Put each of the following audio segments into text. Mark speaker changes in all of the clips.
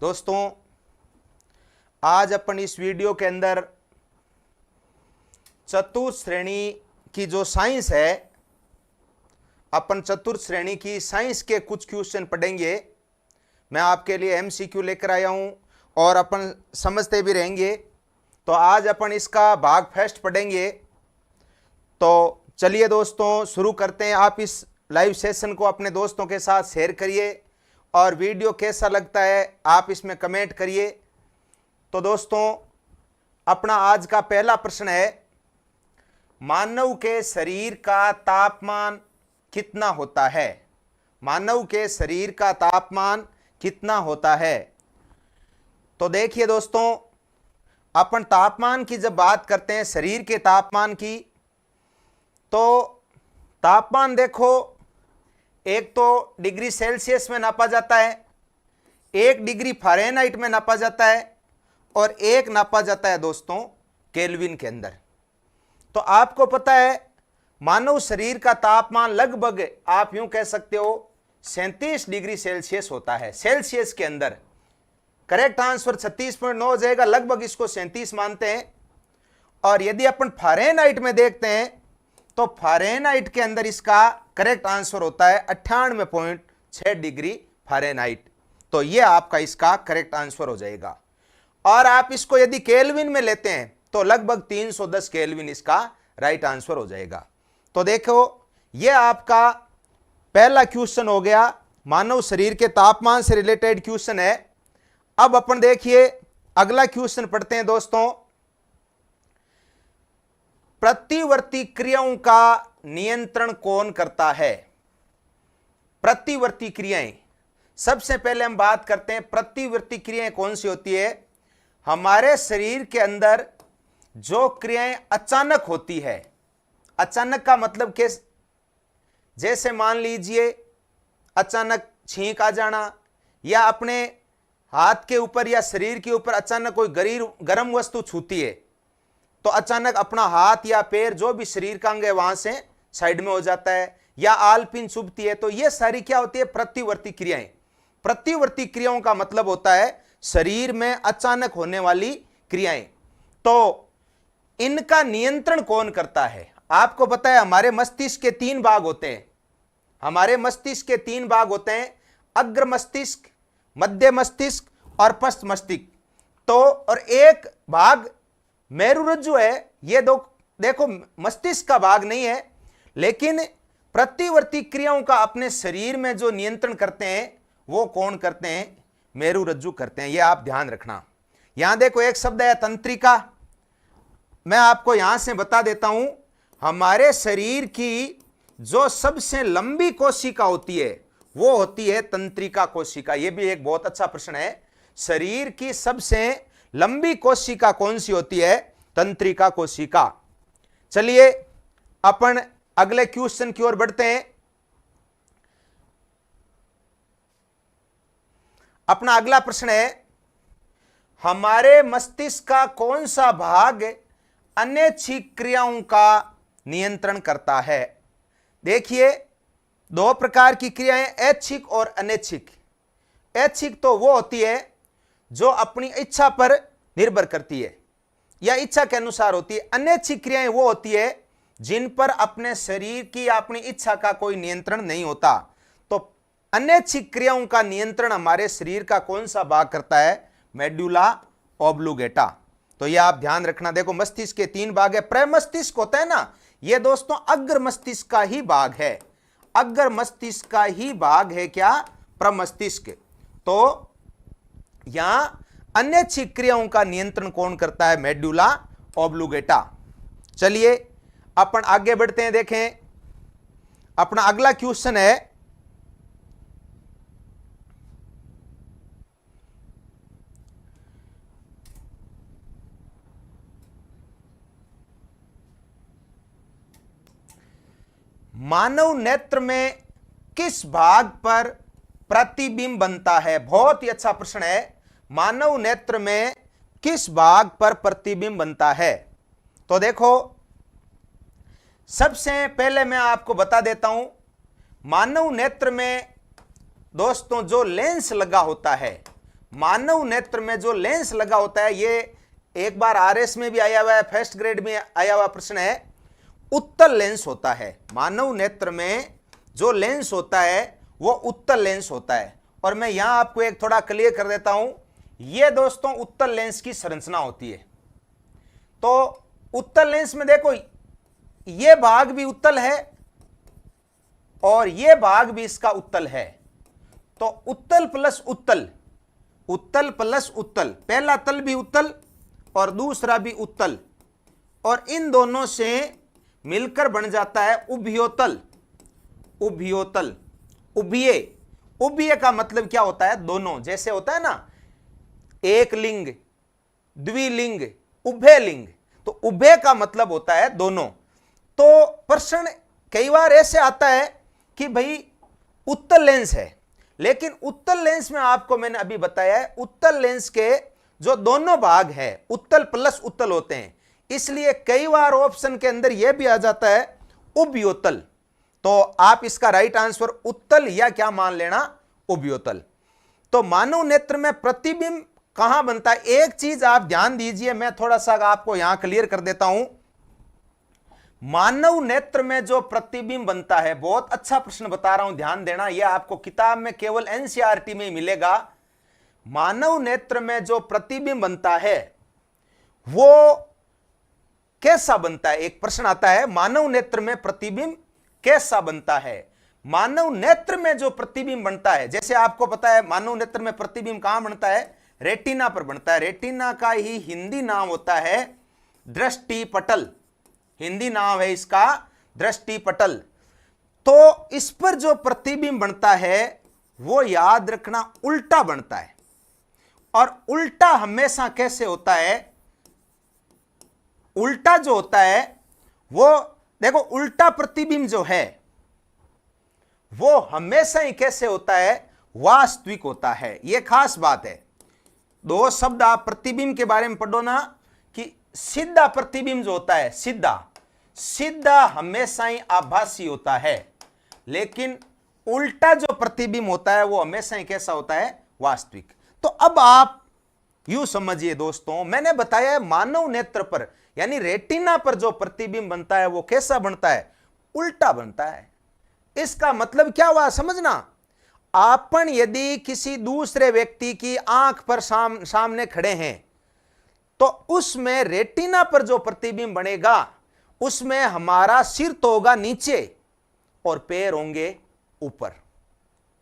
Speaker 1: दोस्तों, आज अपन इस वीडियो के अंदर चतुर्थ श्रेणी की जो साइंस है, अपन चतुर्थ श्रेणी की साइंस के कुछ क्वेश्चन पढ़ेंगे। मैं आपके लिए एमसीक्यू लेकर आया हूं और अपन समझते भी रहेंगे। तो आज अपन इसका भाग फर्स्ट पढ़ेंगे। तो चलिए दोस्तों शुरू करते हैं। आप इस लाइव सेशन को अपने दोस्तों के साथ शेयर करिए और वीडियो कैसा लगता है आप इसमें कमेंट करिए। तो दोस्तों, अपना आज का पहला प्रश्न है, मानव के शरीर का तापमान कितना होता है? मानव के शरीर का तापमान कितना होता है? तो देखिए दोस्तों, अपन तापमान की जब बात करते हैं, शरीर के तापमान की, तो तापमान देखो, एक तो डिग्री सेल्सियस में नापा जाता है, एक डिग्री फ़ारेनहाइट में नापा जाता है और एक नापा जाता है दोस्तों केल्विन के अंदर। तो आपको पता है मानव शरीर का तापमान लगभग आप यूं कह सकते हो 37 डिग्री सेल्सियस होता है सेल्सियस के अंदर। करेक्ट आंसर 36.9 हो जाएगा, लगभग इसको 37 मानते हैं। और यदि अपन फ़ारेनहाइट में देखते हैं तो फ़ारेनहाइट के अंदर इसका करेक्ट आंसर होता है 98.6 डिग्री फ़ारेनहाइट। तो ये आपका इसका करेक्ट आंसर हो जाएगा। और आप इसको यदि केल्विन में लेते हैं तो लगभग 310 केल्विन इसका राइट आंसर हो जाएगा। तो देखो, ये आपका पहला क्वेश्चन हो गया, मानव शरीर के तापमान से रिलेटेड क्वेश्चन है। अब अपन देखिए अगला क्वेश्चन पढ़ते हैं दोस्तों। प्रतिवर्ती क्रियाओं का नियंत्रण कौन करता है? प्रतिवर्ती क्रियाएं, सबसे पहले हम बात करते हैं प्रतिवर्ती क्रियाएं कौन सी होती है। हमारे शरीर के अंदर जो क्रियाएं अचानक होती है, अचानक का मतलब कि जैसे मान लीजिए अचानक छींक आ जाना, या अपने हाथ के ऊपर या शरीर के ऊपर अचानक कोई गर्म वस्तु छूती है तो अचानक अपना हाथ या पैर जो भी शरीर का अंग है वहां से साइड में हो जाता है, या आलपिन चुभती है। तो ये सारी क्या होती है? प्रतिवर्ती क्रियाएं। प्रतिवर्ती क्रियाओं का मतलब होता है शरीर में अचानक होने वाली क्रियाएं। तो इनका नियंत्रण कौन करता है? आपको पता है हमारे मस्तिष्क के 3 भाग होते हैं। हमारे मस्तिष्क के 3 भाग होते हैं, अग्र मस्तिष्क, मध्य मस्तिष्क और पश्च मस्तिष्क। तो और एक भाग मेरुरज्जु है। ये देखो मस्तिष्क का भाग नहीं है, लेकिन प्रतिवर्ती क्रियाओं का अपने शरीर में जो नियंत्रण करते हैं वो कौन करते हैं? मेरुरज्जु करते हैं। ये आप ध्यान रखना। यहां देखो एक शब्द है तंत्रिका। मैं आपको यहां से बता देता हूं, हमारे शरीर की जो सबसे लंबी कोशिका होती है वो होती है तंत्रिका कोशिका। यह भी एक बहुत अच्छा प्रश्न है। शरीर की सबसे लंबी कोशिका कौन सी होती है? तंत्रिका कोशिका। चलिए अपन अगले क्वेश्चन की ओर बढ़ते हैं। अपना अगला प्रश्न है, हमारे मस्तिष्क का कौन सा भाग अनैच्छिक क्रियाओं का नियंत्रण करता है? देखिए 2 प्रकार की क्रियाएं, ऐच्छिक और अनैच्छिक। ऐच्छिक तो वो होती है जो अपनी इच्छा पर निर्भर करती है या इच्छा के अनुसार होती है। अनैच्छिक क्रियाएं वो होती है जिन पर अपने शरीर की या अपनी इच्छा का कोई नियंत्रण नहीं होता। तो अनैच्छिक क्रियाओं का नियंत्रण हमारे शरीर का कौन सा भाग करता है? मेडुला ऑब्लुगेटा। तो यह आप ध्यान रखना। देखो मस्तिष्क के 3 भाग है। प्रमस्तिष्क होता है ना, यह दोस्तों अग्र मस्तिष्क का ही भाग है। अग्र मस्तिष्क का ही भाग है क्या? प्रमस्तिष्क। तो यहां अनैच्छिक क्रियाओं का नियंत्रण कौन करता है? मेडुला ऑब्लुगेटा। चलिए अपन आगे बढ़ते हैं। देखें अपना अगला क्वेश्चन है, मानव नेत्र में किस भाग पर प्रतिबिंब बनता है? बहुत ही अच्छा प्रश्न है। मानव नेत्र में किस भाग पर प्रतिबिंब बनता है? तो देखो सबसे पहले मैं आपको बता देता हूं, मानव नेत्र में दोस्तों जो लेंस लगा होता है मानव नेत्र में जो लेंस लगा होता है, ये एक बार आरएस में भी आया हुआ है, फर्स्ट ग्रेड में आया हुआ प्रश्न है, उत्तल लेंस होता है। मानव नेत्र में जो लेंस होता है वो उत्तल लेंस होता है। और मैं यहां आपको एक थोड़ा क्लियर कर देता हूं, ये दोस्तों उत्तल लेंस की संरचना होती है। तो उत्तल लेंस में देखो, ये भाग भी उत्तल है और ये भाग भी इसका उत्तल है। तो उत्तल प्लस उत्तल, उत्तल प्लस उत्तल, पहला तल भी उत्तल और दूसरा भी उत्तल, और इन दोनों से मिलकर बन जाता है उभयोतल। उभयोतल, उभये, उभय का मतलब क्या होता है? दोनों। जैसे होता है ना एक लिंग, द्विलिंग, उभय लिंग, तो उभय का मतलब होता है दोनों। तो प्रश्न कई बार ऐसे आता है कि भाई उत्तल लेंस है, लेकिन उत्तल लेंस में आपको मैंने अभी बताया है, उत्तल लेंस के जो दोनों भाग है उत्तल प्लस उत्तल होते हैं, इसलिए कई बार ऑप्शन के अंदर यह भी आ जाता है उभयोतल। तो आप इसका राइट आंसर उत्तल या क्या मान लेना, उभयोतल। तो मानव नेत्र में प्रतिबिंब कहां बनता है? एक चीज आप ध्यान दीजिए, मैं थोड़ा सा आपको यहां क्लियर कर देता हूं। मानव नेत्र में जो प्रतिबिंब बनता है, बहुत अच्छा प्रश्न बता रहा हूं, ध्यान देना, यह आपको किताब में केवल एनसीईआरटी में ही मिलेगा। मानव नेत्र में जो प्रतिबिंब बनता है वो कैसा बनता है? एक प्रश्न आता है, मानव नेत्र में प्रतिबिंब कैसा बनता है? मानव नेत्र में जो प्रतिबिंब बनता है, जैसे आपको पता है मानव नेत्र में प्रतिबिंब कहां बनता है? रेटिना पर बनता है। रेटिना का ही हिंदी नाम होता है दृष्टि पटल, हिंदी नाम है इसका दृष्टि पटल। तो इस पर जो प्रतिबिंब बनता है वो याद रखना उल्टा बनता है। और उल्टा हमेशा कैसे होता है? उल्टा जो होता है वो देखो, उल्टा प्रतिबिंब जो है वो हमेशा ही कैसे होता है? वास्तविक होता है। यह खास बात है। दो शब्द आप प्रतिबिंब के बारे में पढ़ो ना, कि सीधा प्रतिबिंब जो होता है, सीधा सीधा हमेशा ही आभासी होता है, लेकिन उल्टा जो प्रतिबिंब होता है वो हमेशा ही कैसा होता है? वास्तविक। तो अब आप यूं समझिए दोस्तों, मैंने बताया है मानव नेत्र पर यानी रेटिना पर जो प्रतिबिंब बनता है वो कैसा बनता है? उल्टा बनता है। इसका मतलब क्या हुआ समझना, आपन यदि किसी दूसरे व्यक्ति की आंख पर सामने खड़े हैं तो उसमें रेटिना पर जो प्रतिबिंब बनेगा उसमें हमारा सिर तो होगा नीचे और पैर होंगे ऊपर।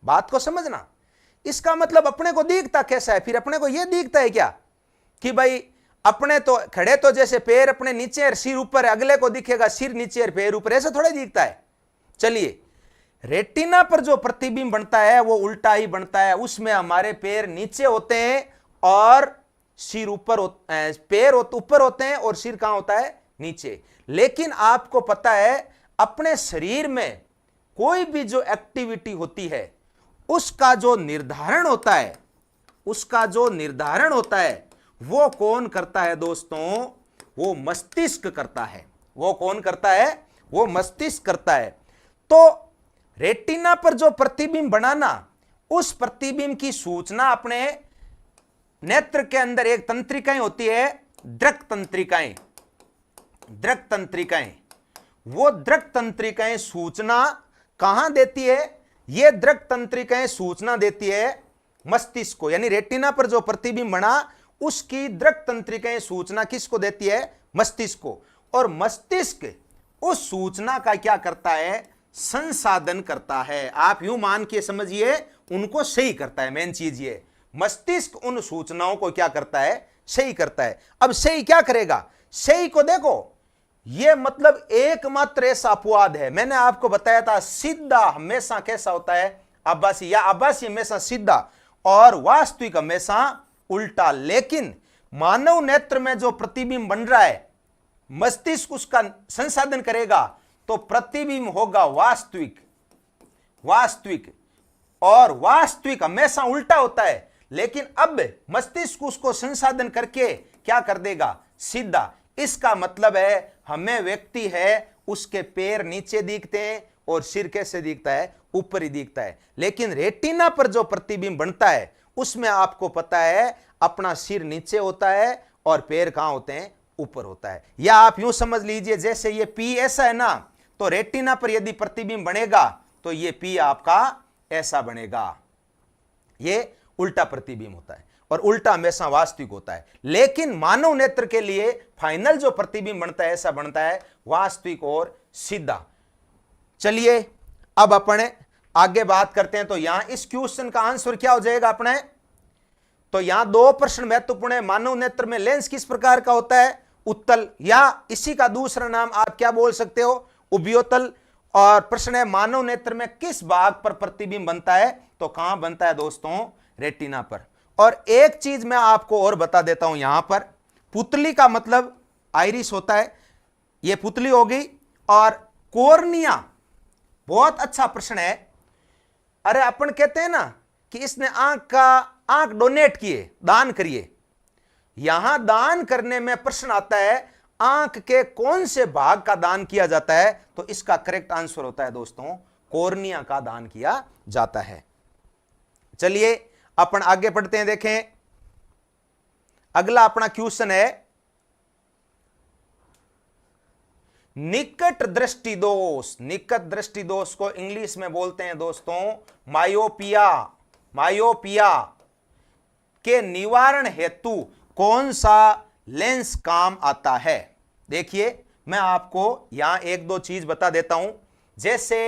Speaker 1: बात को समझना। इसका मतलब अपने को दिखता कैसा है? फिर अपने को यह दिखता है क्या कि भाई अपने तो खड़े तो जैसे पैर अपने नीचे और सिर ऊपर है, अगले को दिखेगा सिर नीचे और पैर ऊपर, ऐसा थोड़ा दिखता है। चलिए, रेटिना पर जो प्रतिबिंब बनता है वो उल्टा ही बनता है। उसमें हमारे पैर नीचे होते हैं और सिर ऊपर, पैर ऊपर होते हैं और सिर कहां होता है? नीचे। लेकिन आपको पता है अपने शरीर में कोई भी जो एक्टिविटी होती है उसका जो निर्धारण होता है, उसका जो निर्धारण होता है वो कौन करता है दोस्तों? वो मस्तिष्क करता है। वो कौन करता है? वो मस्तिष्क करता है। तो रेटिना पर जो प्रतिबिंब बनाना, उस प्रतिबिंब की सूचना अपने नेत्र के अंदर एक तंत्रिकाएं होती है, दृक तंत्रिकाएं। दृक तंत्रिकाएं, वो दृक तंत्रिकाएं सूचना कहां देती है? ये दृक तंत्रिकाएं सूचना देती है मस्तिष्क को। यानी रेटिना पर जो प्रतिबिंब बना उसकी दृक तंत्रिकाएं सूचना किसको देती है? मस्तिष्क को। और मस्तिष्क उस सूचना का क्या करता है? संसाधन करता है। आप यूं मान के समझिए, उनको सही करता है। मेन चीज ये, मस्तिष्क उन सूचनाओं को क्या करता है? सही करता है। अब सही क्या करेगा? सही को देखो, यह मतलब एकमात्र ऐसा अपवाद है, मैंने आपको बताया था सीधा हमेशा कैसा होता है? आभासी, या आभासी हमेशा सीधा और वास्तविक हमेशा उल्टा। लेकिन मानव नेत्र में जो प्रतिबिंब बन रहा है, मस्तिष्क उसका संसाधन करेगा तो प्रतिबिंब होगा वास्तविक। वास्तविक और वास्तविक हमेशा उल्टा होता है, लेकिन अब मस्तिष्क उसको संसाधन करके क्या कर देगा? सीधा। इसका मतलब है हमें व्यक्ति है उसके पैर नीचे दिखते हैं और सिर कैसे दिखता है? ऊपर ही दिखता है। लेकिन रेटिना पर जो प्रतिबिंब बनता है उसमें आपको पता है अपना सिर नीचे होता है और पैर कहां होते हैं, ऊपर होता है। या आप यूं समझ लीजिए जैसे ये पी ऐसा है ना, तो रेटिना पर यदि प्रतिबिंब बनेगा तो ये पी आपका ऐसा बनेगा, ये उल्टा प्रतिबिंब होता है और उल्टा हमेशा वास्तविक होता है। लेकिन मानव नेत्र के लिए फाइनल जो प्रतिबिंब बनता है ऐसा बनता है वास्तविक और सीधा। चलिए अब अपने आगे बात करते हैं। तो यहां इस क्वेश्चन का आंसर क्या हो जाएगा अपने, तो यहां दो प्रश्न महत्वपूर्ण है। मानव नेत्र में लेंस किस प्रकार का होता है, उत्तल, या इसी का दूसरा नाम आप क्या बोल सकते हो, उभयोतल। और प्रश्न है मानव नेत्र में किस भाग पर प्रतिबिंब बनता है, तो कहां बनता है दोस्तों, रेटिना पर। और एक चीज मैं आपको और बता देता हूं, यहां पर पुतली का मतलब आइरिस होता है, यह पुतली होगी। और कोर्निया, बहुत अच्छा प्रश्न है। अरे अपन कहते हैं ना कि इसने आंख डोनेट किए, दान करिए। यहां दान करने में प्रश्न आता है आंख के कौन से भाग का दान किया जाता है, तो इसका करेक्ट आंसर होता है दोस्तों कोर्निया का दान किया जाता है। चलिए अपन आगे पढ़ते हैं। देखें अगला अपना क्वेश्चन है निकट दृष्टि दोष। निकट दृष्टि दोष को इंग्लिश में बोलते हैं दोस्तों मायोपिया। मायोपिया के निवारण हेतु कौन सा लेंस काम आता है। देखिए मैं आपको यहां एक दो चीज बता देता हूं। जैसे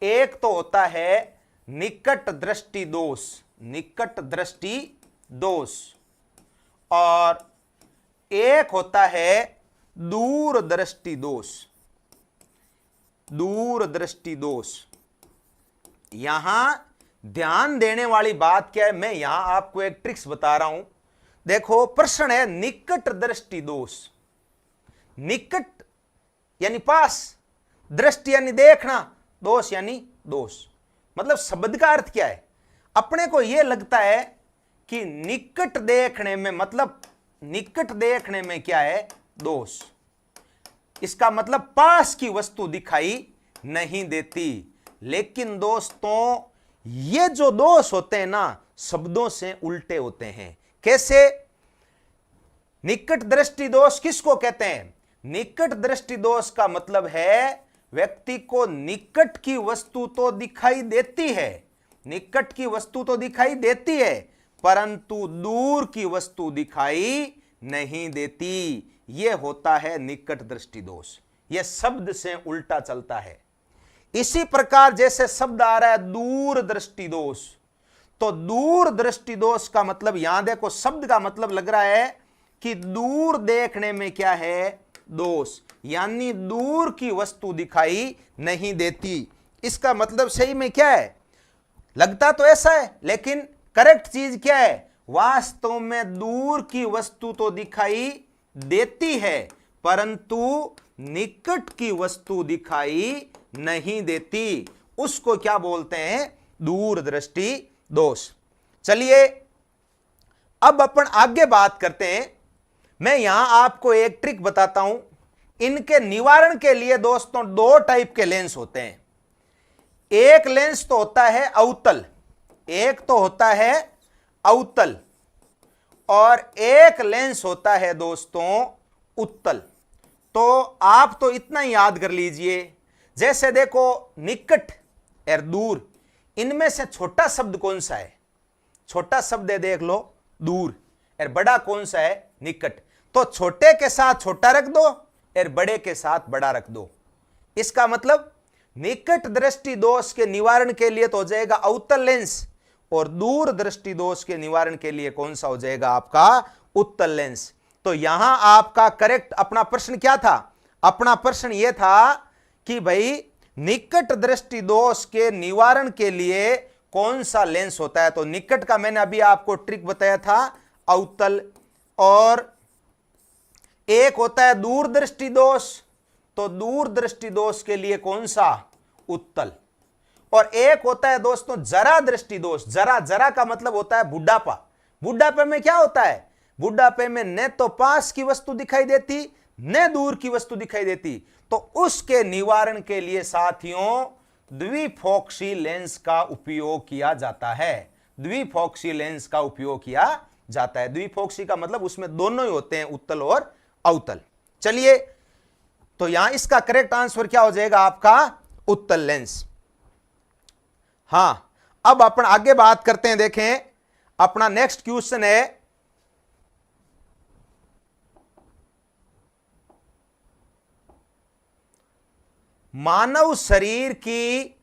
Speaker 1: एक तो होता है निकट दृष्टि दोष, निकट दृष्टि दोष, और एक होता है दूर दृष्टि दोष। दूर दृष्टि दोष, यहां ध्यान देने वाली बात क्या है, मैं यहां आपको एक ट्रिक्स बता रहा हूं। देखो प्रश्न है निकट दृष्टि दोष। निकट यानी पास, दृष्टि यानी देखना, दोष यानी दोष। मतलब शब्द का अर्थ क्या है, अपने को यह लगता है कि निकट देखने में, मतलब निकट देखने में क्या है, दोष। इसका मतलब पास की वस्तु दिखाई नहीं देती। लेकिन दोस्तों ये जो दोष होते हैं ना, शब्दों से उल्टे होते हैं। कैसे, निकट दृष्टि दोष किसको कहते हैं, निकट दृष्टि दोष का मतलब है व्यक्ति को निकट की वस्तु तो दिखाई देती है, निकट की वस्तु तो दिखाई देती है, परंतु दूर की वस्तु दिखाई नहीं देती। यह होता है निकट दृष्टि दोष। यह शब्द से उल्टा चलता है। इसी प्रकार जैसे शब्द आ रहा है दूर दृष्टि दोष, तो दूर दृष्टि दोष का मतलब यहां देखो शब्द का मतलब लग रहा है कि दूर देखने में क्या है, दोष, यानी दूर की वस्तु दिखाई नहीं देती। इसका मतलब सही में क्या है, लगता तो ऐसा है, लेकिन करेक्ट चीज क्या है, वास्तव में दूर की वस्तु तो दिखाई देती है परंतु निकट की वस्तु दिखाई नहीं देती। उसको क्या बोलते हैं, दूर दृष्टि दोष। चलिए अब अपन आगे बात करते हैं। मैं यहां आपको एक ट्रिक बताता हूं। इनके निवारण के लिए दोस्तों दो टाइप के लेंस होते हैं। एक लेंस तो होता है अवतल, एक तो होता है अवतल, और एक लेंस होता है दोस्तों उत्तल। तो आप तो इतना ही याद कर लीजिए, जैसे देखो निकट और दूर, इनमें से छोटा शब्द कौन सा है, छोटा शब्द है देख लो दूर, और बड़ा कौन सा है, निकट। तो छोटे के साथ छोटा रख दो और बड़े के साथ बड़ा रख दो। इसका मतलब निकट दृष्टि दोष के निवारण के लिए तो हो जाएगा अवतल लेंस, और दूर दृष्टि दोष के निवारण के लिए कौन सा हो जाएगा आपका, उत्तल लेंस। तो यहां आपका करेक्ट अपना प्रश्न क्या था, अपना प्रश्न यह था कि भाई निकट दृष्टि दोष के निवारण के लिए कौन सा लेंस होता है। तो निकट का मैंने अभी आपको ट्रिक बताया था अवतल, और एक होता है दूर दृष्टि दोष, तो दूर दृष्टि दोष के लिए कौन सा, उत्तल। और एक होता है दोस्तों जरा दृष्टि दोष। जरा, जरा का मतलब होता है बुढ़ापा। बुढ़ापे में क्या होता है, बुढ़ापे में न तो पास की वस्तु दिखाई देती न दूर की वस्तु दिखाई देती। तो उसके निवारण के लिए साथियों द्विफोक्सी लेंस का उपयोग किया जाता है। द्विफोक्सी लेंस का उपयोग किया जाता है। द्विफोक्सी का मतलब उसमें दोनों ही होते हैं, उत्तल और अवतल। चलिए, तो यहां इसका करेक्ट आंसर क्या हो जाएगा आपका? उत्तल लेंस। हां, अब अपन आगे बात करते हैं। देखें, अपना नेक्स्ट क्वेश्चन है, मानव शरीर की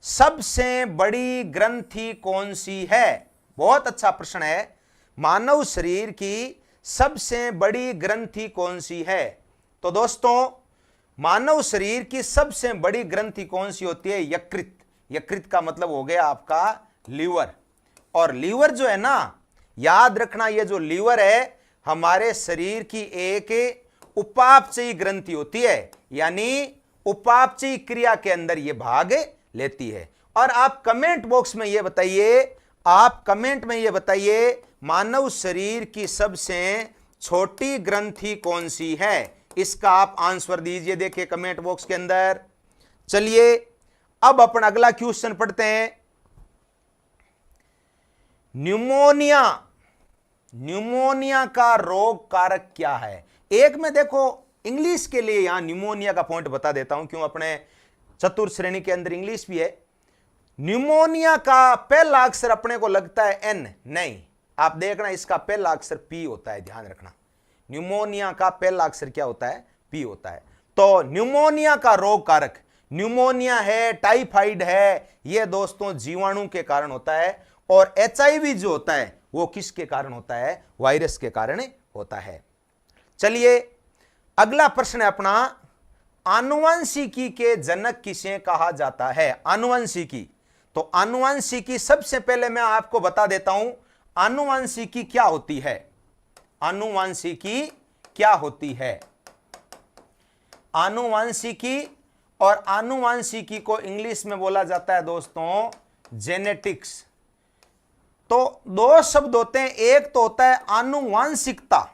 Speaker 1: सबसे बड़ी ग्रंथि कौन सी है? बहुत अच्छा प्रश्न है। मानव शरीर की सबसे बड़ी ग्रंथि कौन सी है? तो दोस्तों, मानव शरीर की सबसे बड़ी ग्रंथि कौन सी होती है? यकृत। यकृत का मतलब हो गया आपका लीवर। और लीवर जो है ना, याद रखना, ये जो लीवर है हमारे शरीर की एक उपापचयी ग्रंथि होती है, यानी उपापचयी क्रिया के अंदर ये भाग लेती है। और आप कमेंट बॉक्स में ये बताइए, आप कमेंट में ये बताइए, मानव शरीर की सबसे छोटी ग्रंथि कौन सी है? इसका आप आंसर दीजिए, देखिए कमेंट बॉक्स के अंदर। चलिए, अब अपन अगला क्वेश्चन पढ़ते हैं। न्यूमोनिया, न्यूमोनिया का रोग कारक क्या है? एक में देखो इंग्लिश के लिए यहां न्यूमोनिया का पॉइंट बता देता हूं, क्यों अपने चतुर्थ श्रेणी के अंदर इंग्लिश भी है। न्यूमोनिया का पहला अक्षर अपने को लगता है एन, नहीं, आप देखना इसका पहला अक्षर पी होता है, ध्यान रखना। न्यूमोनिया का पहला अक्षर क्या होता है? पी होता है। तो न्यूमोनिया का रोग कारक, न्यूमोनिया है, टाइफाइड है, यह दोस्तों जीवाणु के कारण होता है। और HIV जो होता है वो किसके कारण होता है? वायरस के कारण होता है। चलिए, अगला प्रश्न है अपना, आनुवंशिकी के जनक किसे कहा जाता है? आनुवंशिकी, तो आनुवंशिकी सबसे पहले मैं आपको बता देता हूं आनुवंशिकी क्या होती है। आनुवंशिकी क्या होती है? आनुवंशिकी, और आनुवंशिकी को इंग्लिश में बोला जाता है दोस्तों जेनेटिक्स। तो दो शब्द होते हैं, एक तो होता है आनुवंशिकता,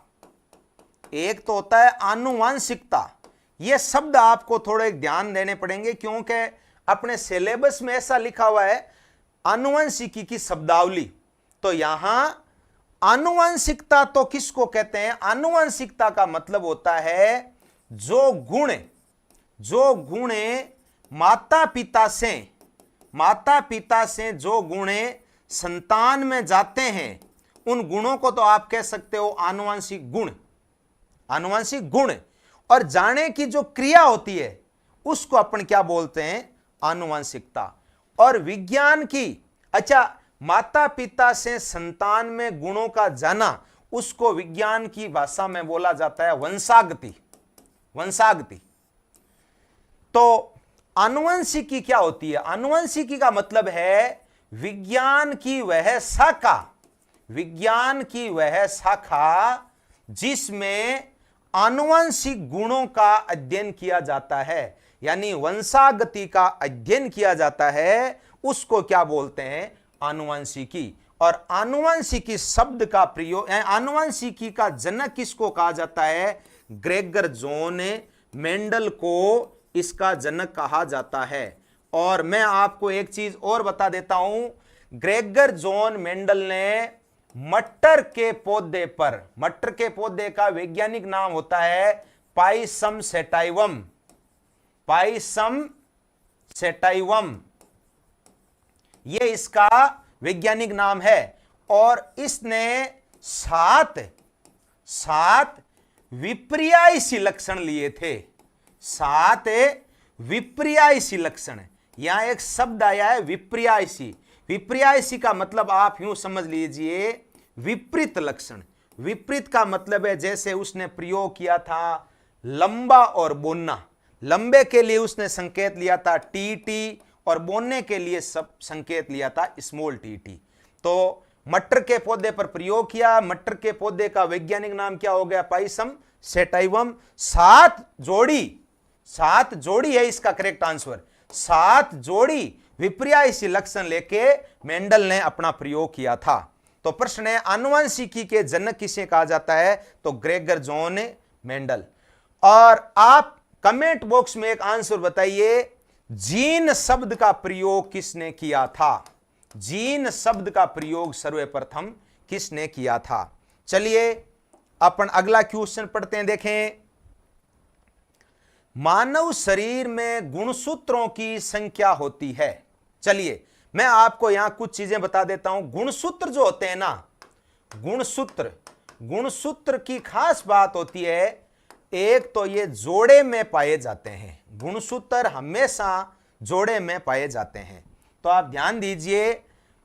Speaker 1: एक तो होता है आनुवंशिकता। ये शब्द आपको थोड़े ध्यान देने पड़ेंगे, क्योंकि अपने सिलेबस में ऐसा लिखा हुआ है आनुवंशिकी की शब्दावली। तो यहां आनुवंशिकता तो किसको कहते हैं? आनुवंशिकता का मतलब होता है जो गुण माता पिता से जो गुण संतान में जाते हैं, उन गुणों को तो आप कह सकते हो आनुवंशिक गुण। आनुवंशिक गुण और जाने की जो क्रिया होती है उसको अपन क्या बोलते हैं? आनुवंशिकता। और विज्ञान की, अच्छा, माता पिता से संतान में गुणों का जाना, उसको विज्ञान की भाषा में बोला जाता है वंशागति। वंशागति। तो आनुवंशिकी क्या होती है? आनुवंशिकी का मतलब है विज्ञान की वह शाखा, विज्ञान की वह शाखा जिसमें आनुवंशिक गुणों का अध्ययन किया जाता है, यानी वंशागति का अध्ययन किया जाता है, उसको क्या बोलते हैं? आनुवंशिकी। और आनुवंशिकी शब्द का प्रयोग, आनुवंशिकी का जनक किसको कहा जाता है? ग्रेगर जॉन मेंडल को इसका जनक कहा जाता है। और मैं आपको एक चीज और बता देता हूं, ग्रेगर जॉन मेंडल ने मटर के पौधे पर, मटर के पौधे का वैज्ञानिक नाम होता है पाइसम सेटाइवम। पाइसम सेटाइवम, यह इसका वैज्ञानिक नाम है। और इसने सात विपर्यायसी लक्षण लिए थे। 7 विपर्यायसी लक्षण। यहां एक शब्द आया है विपर्यायसी। विपर्यायसी का मतलब आप यूं समझ लीजिए विपरीत लक्षण। विपरीत का मतलब है जैसे उसने प्रयोग किया था लंबा और बोना। लंबे के लिए उसने संकेत लिया था टी, और बोने के लिए सब संकेत लिया था स्मॉल टी। तो मटर के पौधे पर प्रयोग किया। मटर के पौधे का वैज्ञानिक नाम क्या हो गया? Pisum sativum. 7 जोड़ी है इसका करेक्ट आंसर। 7 जोड़ी विपर्यायसी लक्षण लेके मेंडल ने अपना प्रयोग किया था। तो प्रश्न है आनुवंशिकी के जनक किसे कहा जाता है? तो ग्रेगर जॉन मेंडल। और आप कमेंट बॉक्स में एक आंसर बताइए, जीन शब्द का प्रयोग किसने किया था? जीन शब्द का प्रयोग सर्वप्रथम किसने किया था? चलिए अपन अगला क्वेश्चन पढ़ते हैं। देखें, मानव शरीर में गुणसूत्रों की संख्या होती है। चलिए मैं आपको यहां कुछ चीजें बता देता हूं। गुणसूत्र जो होते हैं ना, गुणसूत्र की खास बात होती है, एक तो ये जोड़े में पाए जाते हैं। गुणसूत्र हमेशा जोड़े में पाए जाते हैं। तो आप ध्यान दीजिए,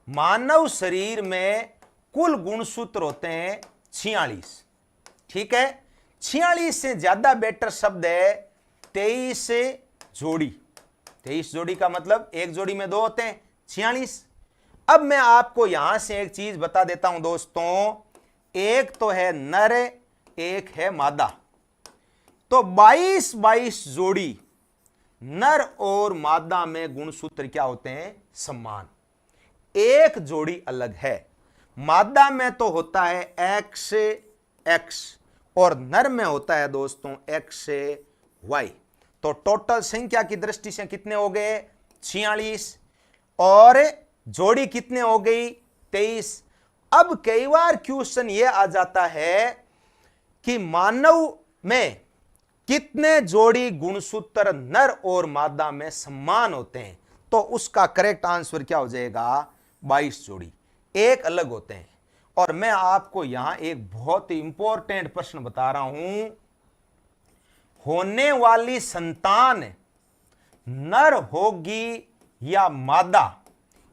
Speaker 1: मानव शरीर में कुल गुणसूत्र होते हैं 46। ठीक है, 46 से ज्यादा बेटर शब्द है 23 जोड़ी। 23 जोड़ी का मतलब एक जोड़ी में 2 होते हैं, 46। अब मैं आपको यहां से एक चीज बता देता हूं दोस्तों, एक तो है नर, एक है मादा। तो 22 जोड़ी नर और मादा में गुणसूत्र क्या होते हैं? समान। एक जोड़ी अलग है, मादा में तो होता है XX और नर में होता है दोस्तों XY। तो टोटल संख्या की दृष्टि से कितने हो गए? 46 और जोड़ी कितने हो गई? 23। अब कई बार क्वेश्चन यह आ जाता है कि मानव में कितने जोड़ी गुणसूत्र नर और मादा में समान होते हैं? तो उसका करेक्ट आंसर क्या हो जाएगा? 22 जोड़ी। एक अलग होते हैं। और मैं आपको यहां एक बहुत ही इंपॉर्टेंट प्रश्न बता रहा हूं, होने वाली संतान नर होगी या मादा,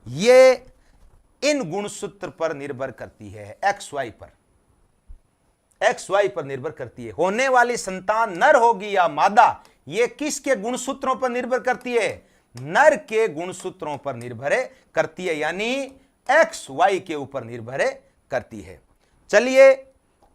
Speaker 1: ये इन गुणसूत्र पर निर्भर करती है, XY पर निर्भर करती है। होने वाली संतान नर होगी या मादा, ये किसके गुणसूत्रों पर निर्भर करती है? नर के गुणसूत्रों पर निर्भर करती है, यानी XY के ऊपर निर्भर करती है। चलिए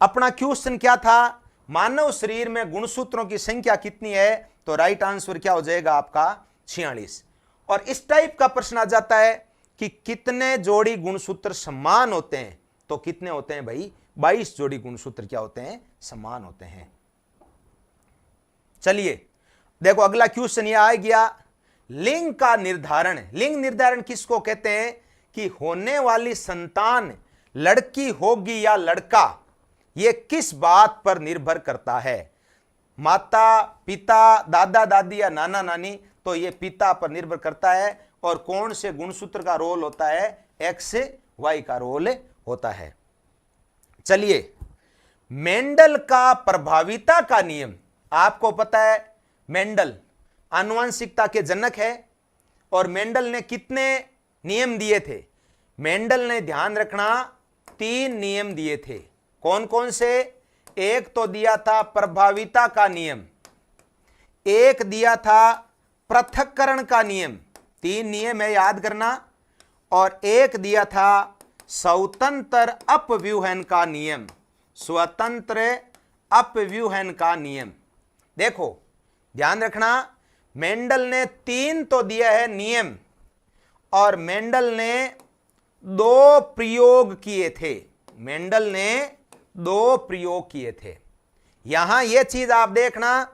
Speaker 1: अपना क्वेश्चन क्या था? मानव शरीर में गुणसूत्रों की संख्या कितनी है? तो राइट आंसर क्या हो जाएगा आपका? 46। और इस टाइप का प्रश्न आ जाता है कि कितने जोड़ी गुणसूत्र समान होते हैं? तो कितने होते हैं भाई? 22 जोड़ी गुणसूत्र क्या होते हैं? समान होते हैं। चलिए देखो अगला क्वेश्चन यह आ गया, लिंग का निर्धारण। लिंग निर्धारण किसको कहते हैं? कि होने वाली संतान लड़की होगी या लड़का, यह किस बात पर निर्भर करता है? माता पिता, दादा दादी या नाना नानी? तो यह पिता पर निर्भर करता है। और कौन से गुणसूत्र का रोल होता है? XY का रोल होता है। चलिए मेंडल का प्रभाविता का नियम, आपको पता है मेंडल आनुवंशिकता के जनक है। और मेंडल ने कितने नियम दिए थे? मेंडल ने, ध्यान रखना, 3 नियम दिए थे। कौन कौन से? एक तो दिया था प्रभाविता का नियम, एक दिया था पृथक्करण का नियम, 3 नियम है, याद करना। और एक दिया था स्वतंत्र अपव्यूहन का नियम, स्वतंत्र अपव्यूहन का नियम। देखो ध्यान रखना, मेंडल ने 3 तो दिया है नियम, और मेंडल ने 2 प्रयोग किए थे। मेंडल ने 2 प्रयोग किए थे। यहां यह चीज आप देखना,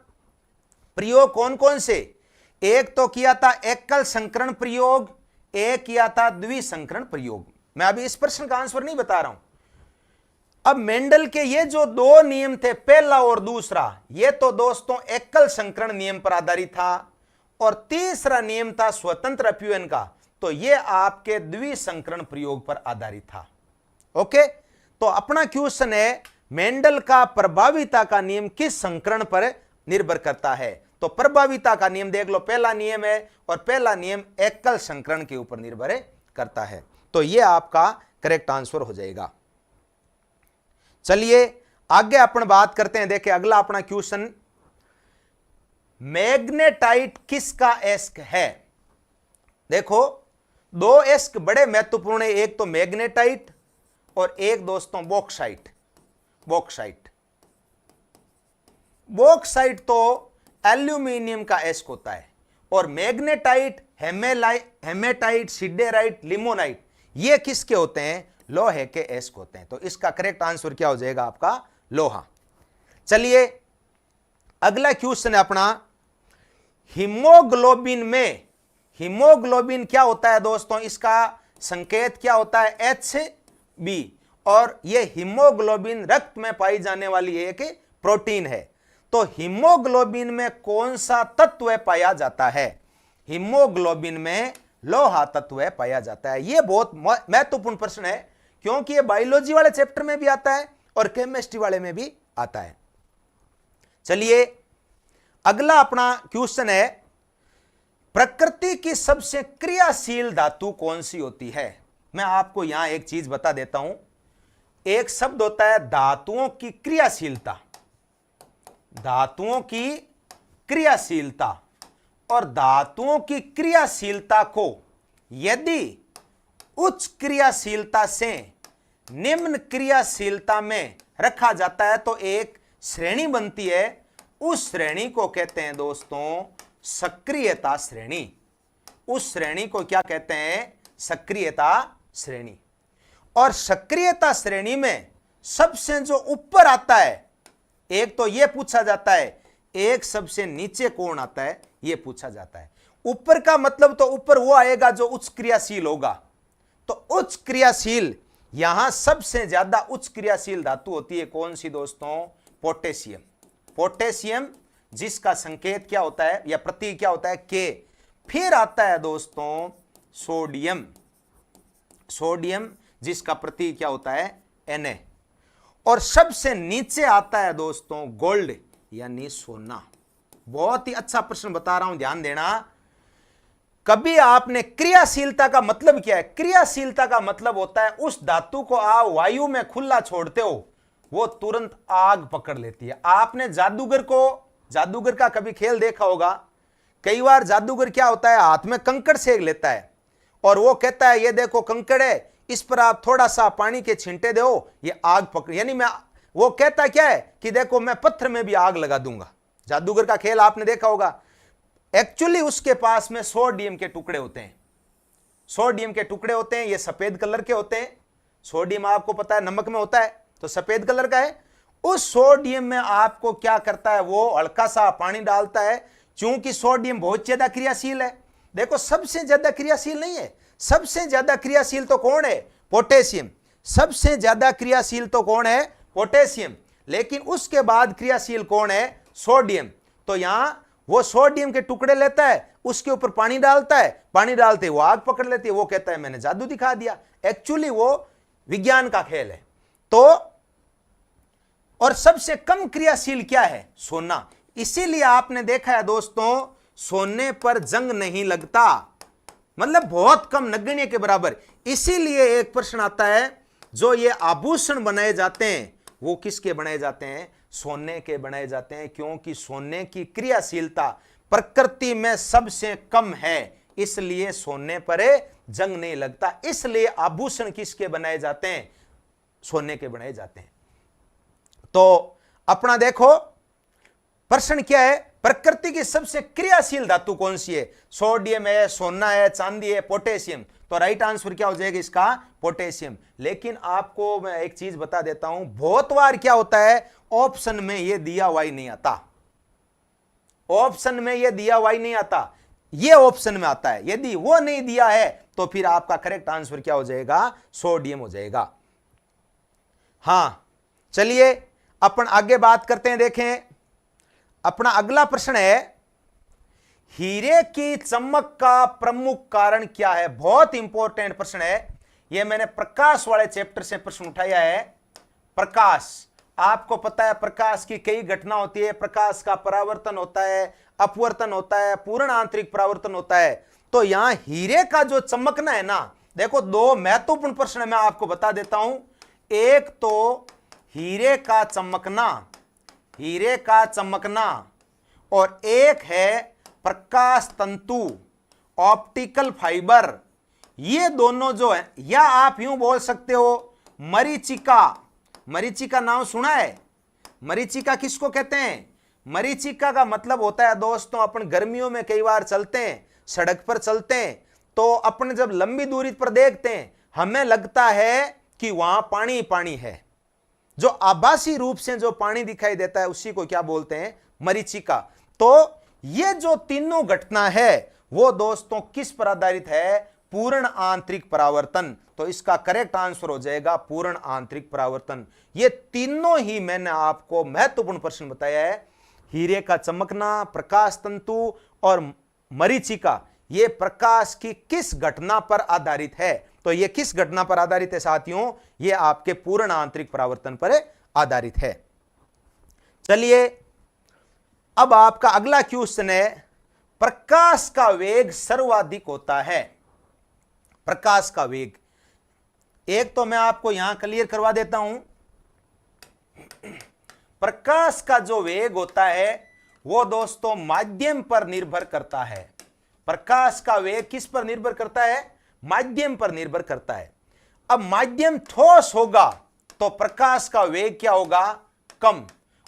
Speaker 1: प्रयोग कौन कौन से? एक तो किया था एकल संकरण प्रयोग, एक किया था द्विसंकरण प्रयोग। मैं अभी इस प्रश्न का आंसर नहीं बता रहा हूं। अब मेंडल के ये जो 2 नियम थे, पहला और दूसरा, ये तो दोस्तों एकल संकरण नियम पर आधारित था। और तीसरा नियम था स्वतंत्र अपव्यूहन का, तो ये आपके द्विसंकरण प्रयोग पर आधारित था। ओके, तो अपना क्वेश्चन है, मेंडल का प्रभाविता का नियम किस संकरण पर निर्भर करता है? तो प्रभाविता का नियम देख लो, पहला नियम है, और पहला नियम एकल संकरण के ऊपर निर्भर करता है। तो यह आपका करेक्ट आंसर हो जाएगा। चलिए आगे अपन बात करते हैं। देखिए अगला अपना क्वेश्चन, मैग्नेटाइट किसका एस्क है? देखो 2 एस्क बड़े महत्वपूर्ण है, एक तो मैग्नेटाइट और एक दोस्तों बॉक्साइट। बॉक्साइट तो एल्यूमिनियम का एस्क होता है, और मैग्नेटाइट, हेमेटाइट, सिडेराइट, लिमोनाइट, ये किसके होते हैं? लोहे के एस्क होते हैं। तो इसका करेक्ट आंसर क्या हो जाएगा आपका? लोहा। चलिए अगला क्वेश्चन है अपना, हीमोग्लोबिन में, हीमोग्लोबिन क्या होता है दोस्तों? इसका संकेत क्या होता है? Hb। और यह हीमोग्लोबिन रक्त में पाई जाने वाली एक प्रोटीन है। तो हीमोग्लोबिन में कौन सा तत्व पाया जाता है? हीमोग्लोबिन में लोहा तत्व पाया जाता है। यह बहुत महत्वपूर्ण प्रश्न है, क्योंकि यह बायोलॉजी वाले चैप्टर में भी आता है और केमिस्ट्री वाले में भी आता है। चलिए अगला अपना क्वेश्चन है, प्रकृति की सबसे क्रियाशील धातु कौन सी होती है? मैं आपको यहां एक चीज बता देता हूं। एक शब्द होता है धातुओं की क्रियाशीलता, धातुओं की क्रियाशीलता। और धातुओं की क्रियाशीलता को यदि उच्च क्रियाशीलता से निम्न क्रियाशीलता में रखा जाता है तो एक श्रेणी बनती है। उस श्रेणी को कहते हैं दोस्तों सक्रियता श्रेणी। उस श्रेणी को क्या कहते हैं? सक्रियता श्रेणी। और सक्रियता श्रेणी में सबसे जो ऊपर आता है, एक तो यह पूछा जाता है, एक सबसे नीचे कौन आता है यह पूछा जाता है। ऊपर का मतलब तो ऊपर वो आएगा जो उच्च क्रियाशील होगा। तो उच्च क्रियाशील, यहां सबसे ज्यादा उच्च क्रियाशील धातु होती है कौन सी दोस्तों? पोटेशियम। पोटेशियम जिसका संकेत क्या होता है या प्रतीक क्या होता है? के। फिर आता है दोस्तों सोडियम। सोडियम जिसका प्रतीक क्या होता है? Na। और सबसे नीचे आता है दोस्तों गोल्ड यानी सोना। बहुत ही अच्छा प्रश्न बता रहा हूं, ध्यान देना। कभी आपने क्रियाशीलता का मतलब क्या है? क्रियाशीलता का मतलब होता है उस धातु को आप वायु में खुला छोड़ते हो, वो तुरंत आग पकड़ लेती है। आपने जादूगर का कभी खेल देखा होगा। कई बार जादूगर क्या होता है, हाथ में कंकड़ सेक लेता है और वो कहता है ये देखो कंकड़ है, इस पर आप थोड़ा सा पानी के छींटे दो, ये आग पकड़, यानी वो कहता क्या है कि देखो मैं पत्थर में भी आग लगा दूंगा। जादूगर का खेल आपने देखा होगा। एक्चुअली उसके पास में सोडियम के टुकड़े होते हैं। सोडियम के टुकड़े होते हैं, ये सफेद कलर के होते हैं। सोडियम आपको पता है नमक में होता है तो सफेद कलर का है। उस सोडियम में आपको क्या करता है, वो हल्का सा पानी डालता है। क्योंकि सोडियम बहुत ज्यादा क्रियाशील है। देखो सबसे ज्यादा क्रियाशील नहीं है, सबसे ज्यादा क्रियाशील तो कौन है? पोटेशियम। सबसे ज्यादा क्रियाशील तो कौन है? पोटेशियम। लेकिन उसके बाद क्रियाशील कौन है? सोडियम। तो यहां वो सोडियम के टुकड़े लेता है, उसके ऊपर पानी डालता है, पानी डालते वो आग पकड़ लेती है। वो कहता है मैंने जादू दिखा दिया। एक्चुअली वो विज्ञान का खेल है। तो और सबसे कम क्रियाशील क्या है? सोना। इसीलिए आपने देखा है दोस्तों सोने पर जंग नहीं लगता, मतलब बहुत कम, नगण्य के बराबर। इसीलिए एक प्रश्न आता है, जो ये आभूषण बनाए जाते हैं वो किसके बनाए जाते हैं? सोने के बनाए जाते हैं। क्योंकि सोने की क्रियाशीलता प्रकृति में सबसे कम है, इसलिए सोने पर जंग नहीं लगता। इसलिए आभूषण किसके बनाए जाते हैं? सोने के बनाए जाते हैं। तो अपना देखो प्रश्न क्या है, प्रकृति की सबसे क्रियाशील धातु कौन सी है? सोडियम है, सोना है, चांदी है, पोटेशियम। तो राइट आंसर क्या हो जाएगा इसका? पोटेशियम। लेकिन आपको मैं एक चीज बता देता हूं, बहुत बार क्या होता है ऑप्शन में ये दिया हुआ ही नहीं आता। ऑप्शन में ये दिया हुआ ही नहीं आता, ये ऑप्शन में आता है। यदि वो नहीं दिया है तो फिर आपका करेक्ट आंसर क्या हो जाएगा? सोडियम हो जाएगा। हां चलिए अपन आगे बात करते हैं। देखें अपना अगला प्रश्न है, हीरे की चमक का प्रमुख कारण क्या है? बहुत इंपॉर्टेंट प्रश्न है। यह मैंने प्रकाश वाले चैप्टर से प्रश्न उठाया है। प्रकाश, आपको पता है प्रकाश की कई घटना होती है। प्रकाश का परावर्तन होता है, अपवर्तन होता है, पूर्ण आंतरिक परावर्तन होता है। तो यहां हीरे का जो चमकना है ना, देखो दो महत्वपूर्ण प्रश्न मैं आपको बता देता हूं। एक तो हीरे का चमकना, हीरे का चमकना, और एक है प्रकाश तंतु, ऑप्टिकल फाइबर। ये दोनों जो है, या आप यूं बोल सकते हो मरीचिका। मरीचिका नाम सुना है? मरीचिका किसको कहते हैं? मरीचिका का मतलब होता है दोस्तों, अपन गर्मियों में कई बार चलते हैं, सड़क पर चलते हैं, तो अपन जब लंबी दूरी पर देखते हैं हमें लगता है कि वहां पानी पानी है। जो आभासी रूप से जो पानी दिखाई देता है उसी को क्या बोलते हैं? मरीचिका। तो ये जो तीनों घटना है वो दोस्तों किस पर आधारित है? पूर्ण आंतरिक परावर्तन। तो इसका करेक्ट आंसर हो जाएगा पूर्ण आंतरिक परावर्तन। ये तीनों ही मैंने आपको महत्वपूर्ण प्रश्न बताया है। हीरे का चमकना, प्रकाश तंतु और मरीचिका, ये प्रकाश की किस घटना पर आधारित है? तो ये किस घटना पर आधारित है साथियों? ये आपके पूर्ण आंतरिक परावर्तन पर आधारित है। चलिए अब आपका अगला क्वेश्चन है, प्रकाश का वेग सर्वाधिक होता है। प्रकाश का वेग, एक तो मैं आपको यहां क्लियर करवा देता हूं। प्रकाश का जो वेग होता है वो दोस्तों माध्यम पर निर्भर करता है। प्रकाश का वेग किस पर निर्भर करता है? माध्यम पर निर्भर करता है। अब माध्यम ठोस होगा तो प्रकाश का वेग क्या होगा? कम।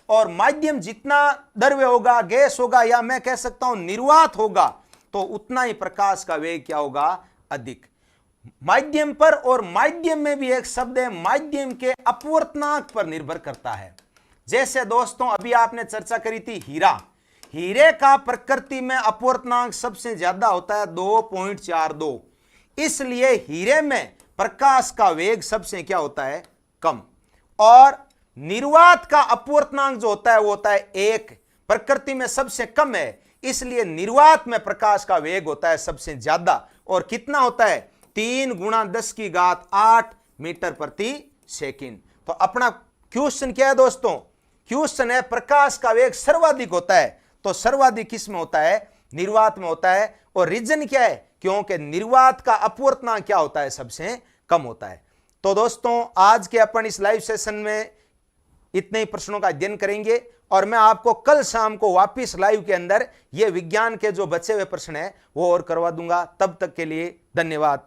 Speaker 1: और माध्यम जितना द्रव्य होगा, गैस होगा, या मैं कह सकता हूं निर्वात होगा, तो उतना ही प्रकाश का वेग क्या होगा? अधिक। माध्यम पर, और माध्यम में भी एक शब्द है, माध्यम के अपवर्तनांक पर निर्भर करता है। जैसे दोस्तों अभी आपने चर्चा करी थी हीरा, हीरे का प्रकृति में अपवर्तनांक सबसे ज्यादा होता है 2.42, इसलिए हीरे में प्रकाश का वेग सबसे क्या होता है? कम। और निर्वात का अपवर्तनांक जो होता है वो होता है 1, प्रकृति में सबसे कम है, इसलिए निर्वात में प्रकाश का वेग होता है सबसे ज्यादा। और कितना होता है? 3 × 10⁸ मीटर प्रति सेकंड। तो अपना क्वेश्चन क्या है दोस्तों? क्वेश्चन है प्रकाश का वेग सर्वाधिक होता है, तो सर्वाधिक किस में होता है? निर्वात में होता है। और रीजन क्या है? क्योंकि निर्वात का अपवर्तनांक क्या होता है? सबसे कम होता है। तो दोस्तों आज के अपन इस लाइव सेशन में इतने ही प्रश्नों का अध्ययन करेंगे, और मैं आपको कल शाम को वापिस लाइव के अंदर ये विज्ञान के जो बचे हुए प्रश्न है वो और करवा दूंगा। तब तक के लिए धन्यवाद।